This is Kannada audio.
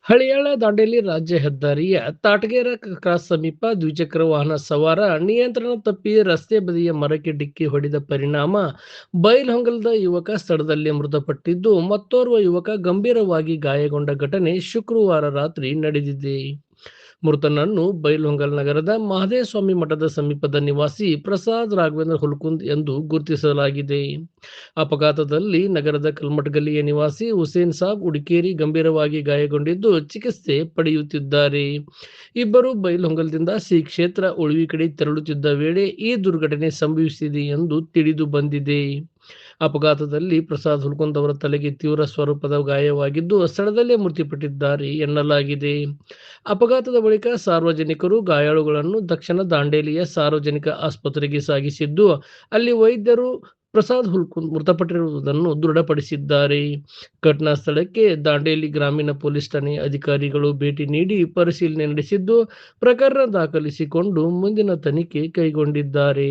ಹಳಿಯಾಳ ದಾಂಡೇಲಿ ರಾಜ್ಯ ಹೆದ್ದಾರಿಯ ತಾಟಗೇರ ಕ್ರಾಸ್ ಸಮೀಪ ದ್ವಿಚಕ್ರ ವಾಹನ ಸವಾರ ನಿಯಂತ್ರಣ ತಪ್ಪಿ ರಸ್ತೆ ಬದಿಯ ಮರಕ್ಕೆ ಡಿಕ್ಕಿ ಹೊಡೆದ ಪರಿಣಾಮ ಬೈಲಹೊಂಗಲದ ಯುವಕ ಸ್ಥಳದಲ್ಲೇ ಮೃತಪಟ್ಟಿದ್ದು, ಮತ್ತೋರ್ವ ಯುವಕ ಗಂಭೀರವಾಗಿ ಗಾಯಗೊಂಡ ಘಟನೆ ಶುಕ್ರವಾರ ರಾತ್ರಿ ನಡೆದಿದೆ. ಮೃತನನ್ನು ಬೈಲಹೊಂಗಲ ನಗರದ ಮಹದೇವಸ್ವಾಮಿ ಮಠದ ಸಮೀಪದ ನಿವಾಸಿ ಪ್ರಸಾದ್ ರಾಘವೇಂದ್ರ ಹುಲ್ಕುಂದ್ ಎಂದು ಗುರುತಿಸಲಾಗಿದೆ. ಅಪಘಾತದಲ್ಲಿ ನಗರದ ಕಲ್ಮಠಗಲ್ಲಿಯ ನಿವಾಸಿ ಹುಸೇನ್ ಸಾಬ್ ಉಡಿಕೇರಿ ಗಂಭೀರವಾಗಿ ಗಾಯಗೊಂಡಿದ್ದು ಚಿಕಿತ್ಸೆ ಪಡೆಯುತ್ತಿದ್ದಾರೆ. ಇಬ್ಬರು ಬೈಲಹೊಂಗಲದಿಂದ ಶ್ರೀ ಕ್ಷೇತ್ರ ಉಳುವಿ ಕಡೆ ತೆರಳುತ್ತಿದ್ದ ವೇಳೆ ಈ ದುರ್ಘಟನೆ ಸಂಭವಿಸಿದೆ ಎಂದು ತಿಳಿದು ಬಂದಿದೆ. ಅಪಘಾತದಲ್ಲಿ ಪ್ರಸಾದ್ ಹುಲ್ಕುಂದ್ ಅವರ ತಲೆಗೆ ತೀವ್ರ ಸ್ವರೂಪದ ಗಾಯವಾಗಿದ್ದು ಸ್ಥಳದಲ್ಲೇ ಮೃತಪಟ್ಟಿದ್ದಾರೆ ಎನ್ನಲಾಗಿದೆ. ಅಪಘಾತದ ಬಳಿಕ ಸಾರ್ವಜನಿಕರು ಗಾಯಾಳುಗಳನ್ನು ತಕ್ಷಣ ದಾಂಡೇಲಿಯ ಸಾರ್ವಜನಿಕ ಆಸ್ಪತ್ರೆಗೆ ಸಾಗಿಸಿದ್ದು, ಅಲ್ಲಿ ವೈದ್ಯರು ಪ್ರಸಾದ್ ಹುಲ್ಕುಂದ್ ಮೃತಪಟ್ಟಿರುವುದನ್ನು ದೃಢಪಡಿಸಿದ್ದಾರೆ. ಘಟನಾ ಸ್ಥಳಕ್ಕೆ ದಾಂಡೇಲಿ ಗ್ರಾಮೀಣ ಪೊಲೀಸ್ ಠಾಣೆಯ ಅಧಿಕಾರಿಗಳು ಭೇಟಿ ನೀಡಿ ಪರಿಶೀಲನೆ ನಡೆಸಿದ್ದು, ಪ್ರಕರಣ ದಾಖಲಿಸಿಕೊಂಡು ಮುಂದಿನ ತನಿಖೆ ಕೈಗೊಂಡಿದ್ದಾರೆ.